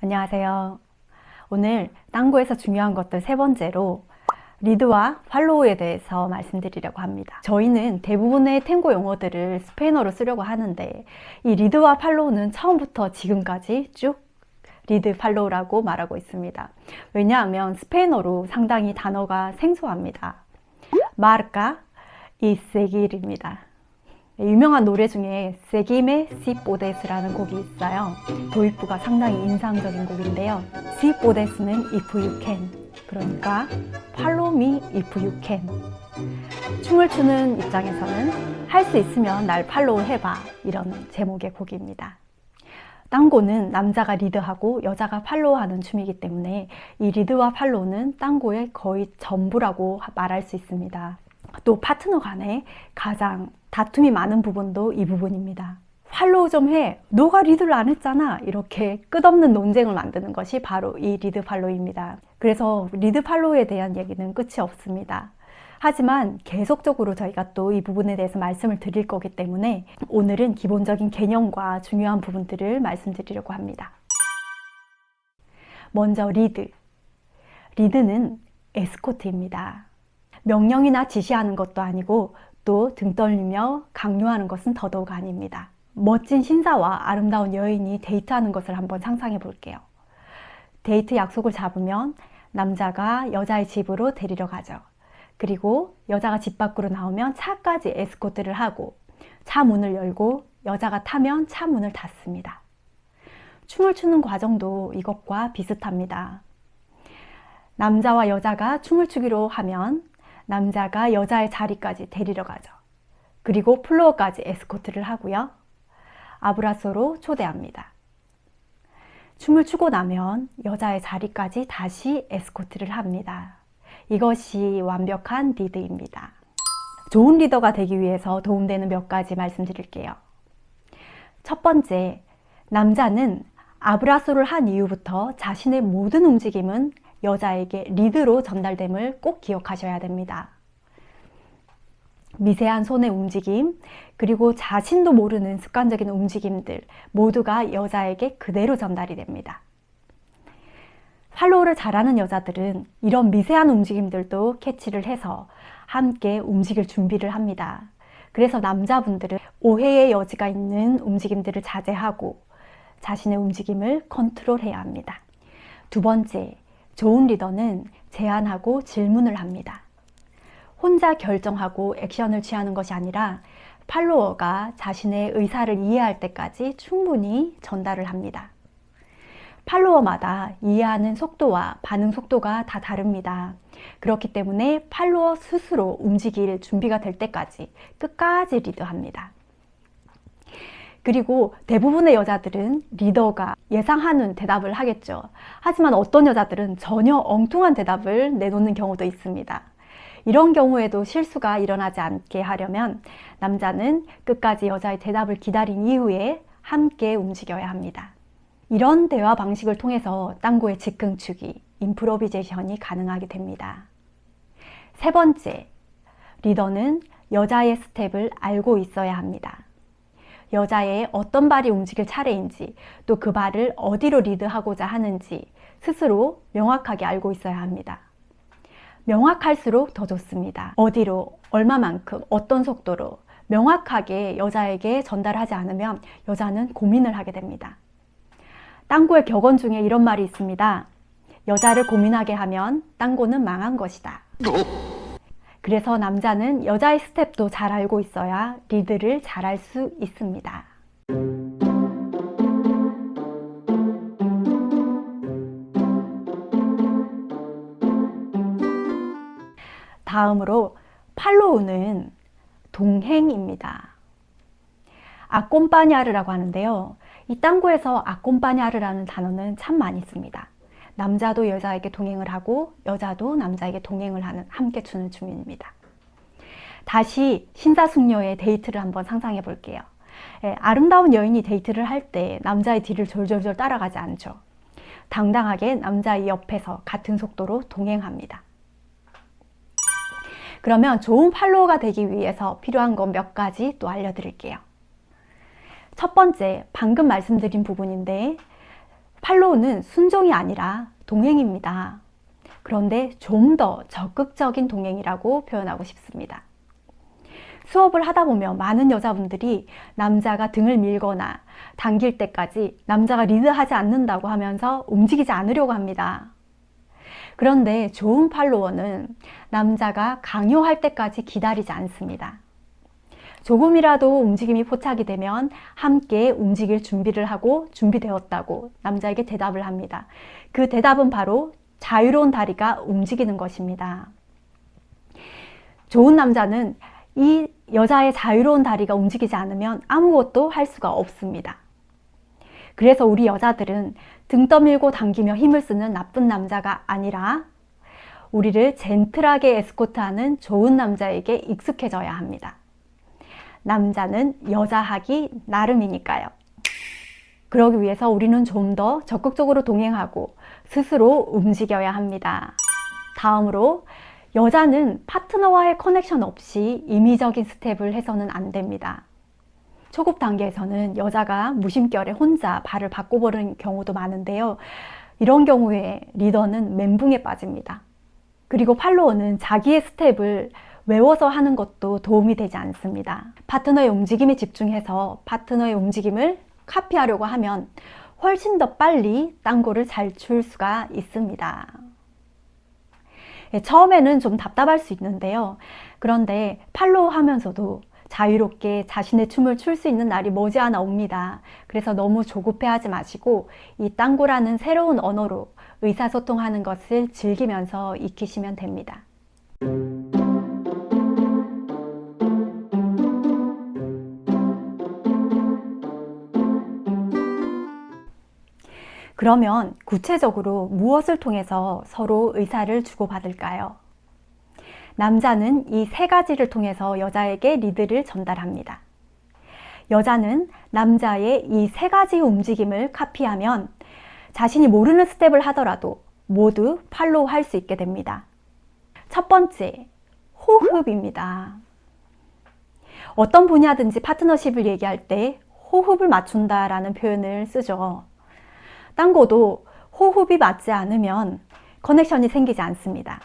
안녕하세요. 오늘 땅고에서 중요한 것들 세 번째로 리드와 팔로우에 대해서 말씀드리려고 합니다. 저희는 대부분의 탱고 용어들을 스페인어로 쓰려고 하는데 이 리드와 팔로우는 처음부터 지금까지 쭉 리드, 팔로우라고 말하고 있습니다. 왜냐하면 스페인어로 상당히 단어가 생소합니다. 마르카 이 세길입니다. 유명한 노래 중에 Seguime si podes라는 곡이 있어요. 도입부가 상당히 인상적인 곡인데요. Si podes는 if you can, 그러니까 follow me if you can. 춤을 추는 입장에서는 할 수 있으면 날 팔로우 해봐, 이런 제목의 곡입니다. 땅고는 남자가 리드하고 여자가 팔로우하는 춤이기 때문에 이 리드와 팔로우는 땅고의 거의 전부라고 말할 수 있습니다. 또 파트너 간에 가장 다툼이 많은 부분도 이 부분입니다. 팔로우 좀 해. 너가 리드를 안 했잖아. 이렇게 끝없는 논쟁을 만드는 것이 바로 이 리드 팔로우입니다. 그래서 리드 팔로우에 대한 얘기는 끝이 없습니다. 하지만 계속적으로 저희가 또 이 부분에 대해서 말씀을 드릴 거기 때문에 오늘은 기본적인 개념과 중요한 부분들을 말씀드리려고 합니다. 먼저 리드. 리드는 에스코트입니다. 명령이나 지시하는 것도 아니고 또 등 떨리며 강요하는 것은 더더욱 아닙니다. 멋진 신사와 아름다운 여인이 데이트하는 것을 한번 상상해 볼게요. 데이트 약속을 잡으면 남자가 여자의 집으로 데리러 가죠. 그리고 여자가 집 밖으로 나오면 차까지 에스코트를 하고 차 문을 열고 여자가 타면 차 문을 닫습니다. 춤을 추는 과정도 이것과 비슷합니다. 남자와 여자가 춤을 추기로 하면 남자가 여자의 자리까지 데리러 가죠. 그리고 플로어까지 에스코트를 하고요. 아브라소로 초대합니다. 춤을 추고 나면 여자의 자리까지 다시 에스코트를 합니다. 이것이 완벽한 리드입니다. 좋은 리더가 되기 위해서 도움되는 몇 가지 말씀드릴게요. 첫 번째, 남자는 아브라소를 한 이후부터 자신의 모든 움직임은 여자에게 리드로 전달됨을 꼭 기억하셔야 됩니다. 미세한 손의 움직임, 그리고 자신도 모르는 습관적인 움직임들 모두가 여자에게 그대로 전달이 됩니다. 팔로우를 잘하는 여자들은 이런 미세한 움직임들도 캐치를 해서 함께 움직일 준비를 합니다. 그래서 남자분들은 오해의 여지가 있는 움직임들을 자제하고 자신의 움직임을 컨트롤해야 합니다. 두 번째, 좋은 리더는 제안하고 질문을 합니다. 혼자 결정하고 액션을 취하는 것이 아니라 팔로워가 자신의 의사를 이해할 때까지 충분히 전달을 합니다. 팔로워마다 이해하는 속도와 반응 속도가 다 다릅니다. 그렇기 때문에 팔로워 스스로 움직일 준비가 될 때까지 끝까지 리드합니다. 그리고 대부분의 여자들은 리더가 예상하는 대답을 하겠죠. 하지만 어떤 여자들은 전혀 엉뚱한 대답을 내놓는 경우도 있습니다. 이런 경우에도 실수가 일어나지 않게 하려면 남자는 끝까지 여자의 대답을 기다린 이후에 함께 움직여야 합니다. 이런 대화 방식을 통해서 땅고의 즉흥추기, 임프로비제이션이 가능하게 됩니다. 세 번째, 리더는 여자의 스텝을 알고 있어야 합니다. 여자의 어떤 발이 움직일 차례인지, 또 그 발을 어디로 리드하고자 하는지 스스로 명확하게 알고 있어야 합니다. 명확할수록 더 좋습니다. 어디로, 얼마만큼, 어떤 속도로 명확하게 여자에게 전달하지 않으면 여자는 고민을 하게 됩니다. 땅고의 격언 중에 이런 말이 있습니다. 여자를 고민하게 하면 땅고는 망한 것이다. 그래서 남자는 여자의 스텝도 잘 알고 있어야 리드를 잘할 수 있습니다. 다음으로 팔로우는 동행입니다. 아꼼파냐르라고 하는데요. 이 땅고에서 아꼼파냐르라는 단어는 참 많이 씁니다. 남자도 여자에게 동행을 하고 여자도 남자에게 동행을 하는 함께 추는 춤입니다. 다시 신사숙녀의 데이트를 한번 상상해 볼게요. 아름다운 여인이 데이트를 할 때 남자의 뒤를 졸졸졸 따라가지 않죠. 당당하게 남자의 옆에서 같은 속도로 동행합니다. 그러면 좋은 팔로워가 되기 위해서 필요한 건 몇 가지 또 알려드릴게요. 첫 번째, 방금 말씀드린 부분인데 팔로우는 순종이 아니라 동행입니다. 그런데 좀 더 적극적인 동행이라고 표현하고 싶습니다. 수업을 하다 보면 많은 여자분들이 남자가 등을 밀거나 당길 때까지 남자가 리드하지 않는다고 하면서 움직이지 않으려고 합니다. 그런데 좋은 팔로워는 남자가 강요할 때까지 기다리지 않습니다. 조금이라도 움직임이 포착이 되면 함께 움직일 준비를 하고 준비되었다고 남자에게 대답을 합니다. 그 대답은 바로 자유로운 다리가 움직이는 것입니다. 좋은 남자는 이 여자의 자유로운 다리가 움직이지 않으면 아무것도 할 수가 없습니다. 그래서 우리 여자들은 등 떠밀고 당기며 힘을 쓰는 나쁜 남자가 아니라 우리를 젠틀하게 에스코트하는 좋은 남자에게 익숙해져야 합니다. 남자는 여자하기 나름이니까요. 그러기 위해서 우리는 좀 더 적극적으로 동행하고 스스로 움직여야 합니다. 다음으로 여자는 파트너와의 커넥션 없이 임의적인 스텝을 해서는 안 됩니다. 초급 단계에서는 여자가 무심결에 혼자 발을 바꿔버리는 경우도 많은데요. 이런 경우에 리더는 멘붕에 빠집니다. 그리고 팔로워는 자기의 스텝을 외워서 하는 것도 도움이 되지 않습니다. 파트너의 움직임에 집중해서 파트너의 움직임을 카피하려고 하면 훨씬 더 빨리 땅고를 잘 출 수가 있습니다. 처음에는 좀 답답할 수 있는데요. 그런데 팔로우 하면서도 자유롭게 자신의 춤을 출 수 있는 날이 머지않아 옵니다. 그래서 너무 조급해하지 마시고 이 땅고라는 새로운 언어로 의사소통하는 것을 즐기면서 익히시면 됩니다. 그러면 구체적으로 무엇을 통해서 서로 의사를 주고받을까요? 남자는 이 세 가지를 통해서 여자에게 리드를 전달합니다. 여자는 남자의 이 세 가지 움직임을 카피하면 자신이 모르는 스텝을 하더라도 모두 팔로우 할 수 있게 됩니다. 첫 번째, 호흡입니다. 어떤 분야든지 파트너십을 얘기할 때 호흡을 맞춘다라는 표현을 쓰죠. 땅고도 호흡이 맞지 않으면 커넥션이 생기지 않습니다.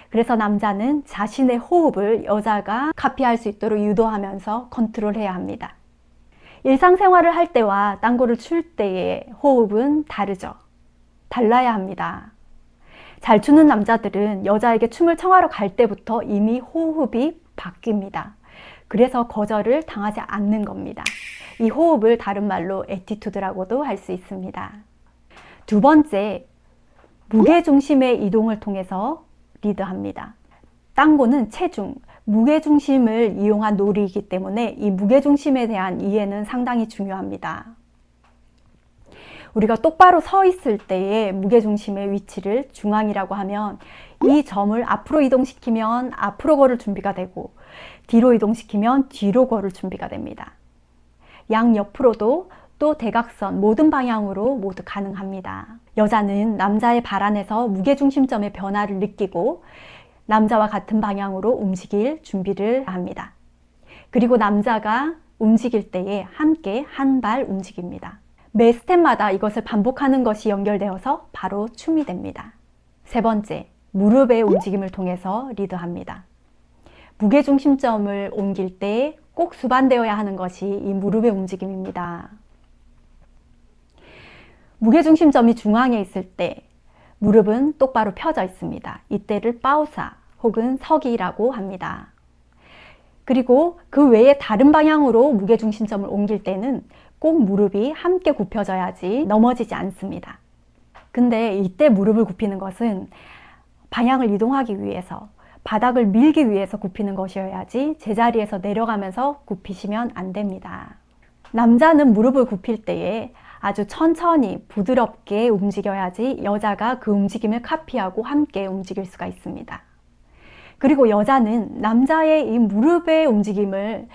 그래서 남자는 자신의 호흡을 여자가 카피할 수 있도록 유도하면서 컨트롤해야 합니다. 일상생활을 할 때와 땅고를 출 때의 호흡은 다르죠. 달라야 합니다. 잘 추는 남자들은 여자에게 춤을 청하러 갈 때부터 이미 호흡이 바뀝니다. 그래서 거절을 당하지 않는 겁니다. 이 호흡을 다른 말로 애티튜드라고도 할 수 있습니다. 두 번째, 무게중심의 이동을 통해서 리드합니다. 땅고는 체중, 무게중심을 이용한 놀이이기 때문에 이 무게중심에 대한 이해는 상당히 중요합니다. 우리가 똑바로 서 있을 때의 무게중심의 위치를 중앙이라고 하면 이 점을 앞으로 이동시키면 앞으로 걸을 준비가 되고 뒤로 이동시키면 뒤로 걸을 준비가 됩니다. 양옆으로도 또 대각선 모든 방향으로 모두 가능합니다. 여자는 남자의 발 안에서 무게중심점의 변화를 느끼고 남자와 같은 방향으로 움직일 준비를 합니다. 그리고 남자가 움직일 때에 함께 한 발 움직입니다. 매 스텝마다 이것을 반복하는 것이 연결되어서 바로 춤이 됩니다. 세 번째, 무릎의 움직임을 통해서 리드합니다. 무게중심점을 옮길 때 꼭 수반되어야 하는 것이 이 무릎의 움직임입니다. 무게중심점이 중앙에 있을 때 무릎은 똑바로 펴져 있습니다. 이때를 빠우사 혹은 서기라고 합니다. 그리고 그 외에 다른 방향으로 무게중심점을 옮길 때는 꼭 무릎이 함께 굽혀져야지 넘어지지 않습니다. 근데 이때 무릎을 굽히는 것은 방향을 이동하기 위해서, 바닥을 밀기 위해서 굽히는 것이어야지 제자리에서 내려가면서 굽히시면 안 됩니다. 남자는 무릎을 굽힐 때에 아주 천천히 부드럽게 움직여야지 여자가 그 움직임을 카피하고 함께 움직일 수가 있습니다. 그리고 여자는 남자의 이 무릎의 움직임을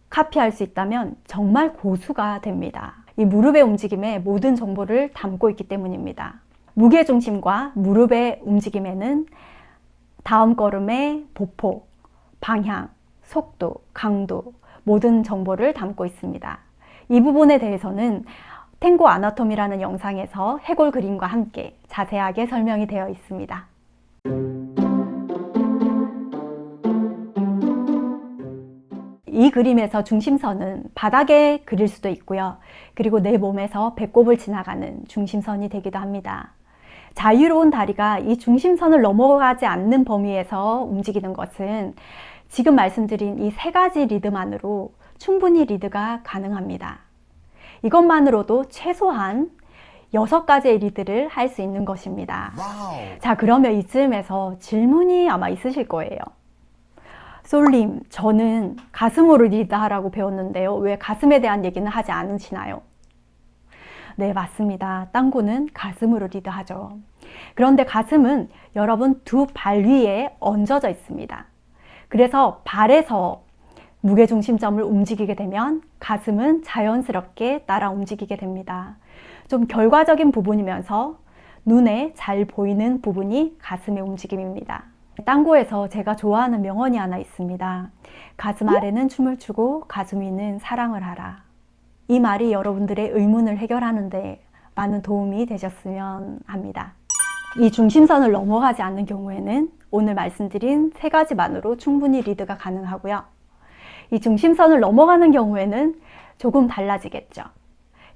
카피할 수 있다면 정말 고수가 됩니다. 이 무릎의 움직임에 모든 정보를 담고 있기 때문입니다. 무게중심과 무릎의 움직임에는 다음 걸음의 보폭, 방향, 속도, 강도 모든 정보를 담고 있습니다. 이 부분에 대해서는 탱고 아나토미라는 영상에서 해골 그림과 함께 자세하게 설명이 되어 있습니다. 이 그림에서 중심선은 바닥에 그릴 수도 있고요. 그리고 내 몸에서 배꼽을 지나가는 중심선이 되기도 합니다. 자유로운 다리가 이 중심선을 넘어가지 않는 범위에서 움직이는 것은 지금 말씀드린 이 세 가지 리드만으로 충분히 리드가 가능합니다. 이것만으로도 최소한 6가지의 리드를 할 수 있는 것입니다. 와우. 자, 그러면 이쯤에서 질문이 아마 있으실 거예요. 솔님, 저는 가슴으로 리드하라고 배웠는데요. 왜 가슴에 대한 얘기는 하지 않으시나요? 네, 맞습니다. 땅고는 가슴으로 리드하죠. 그런데 가슴은 여러분 두 발 위에 얹어져 있습니다. 그래서 발에서 무게중심점을 움직이게 되면 가슴은 자연스럽게 따라 움직이게 됩니다. 좀 결과적인 부분이면서 눈에 잘 보이는 부분이 가슴의 움직임입니다. 땅고에서 제가 좋아하는 명언이 하나 있습니다. 가슴 아래는 춤을 추고 가슴 위는 사랑을 하라. 이 말이 여러분들의 의문을 해결하는데 많은 도움이 되셨으면 합니다. 이 중심선을 넘어가지 않는 경우에는 오늘 말씀드린 3가지만으로 충분히 리드가 가능하고요. 이 중심선을 넘어가는 경우에는 조금 달라지겠죠.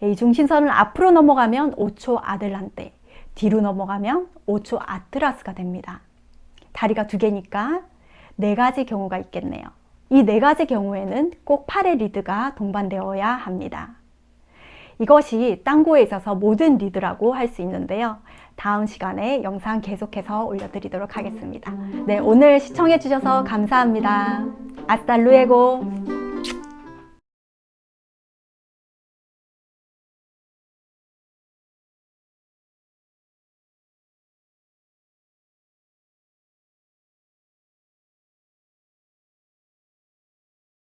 이 중심선을 앞으로 넘어가면 5초 아들란테, 뒤로 넘어가면 5초 아트라스가 됩니다. 다리가 2개니까 4가지 경우가 있겠네요. 이 4가지 경우에는 꼭 팔의 리드가 동반되어야 합니다. 이것이 땅고에 있어서 모든 리드라고 할 수 있는데요. 다음 시간에 영상 계속해서 올려드리도록 하겠습니다. 네, 오늘 시청해 주셔서 감사합니다. 아스타 루에고.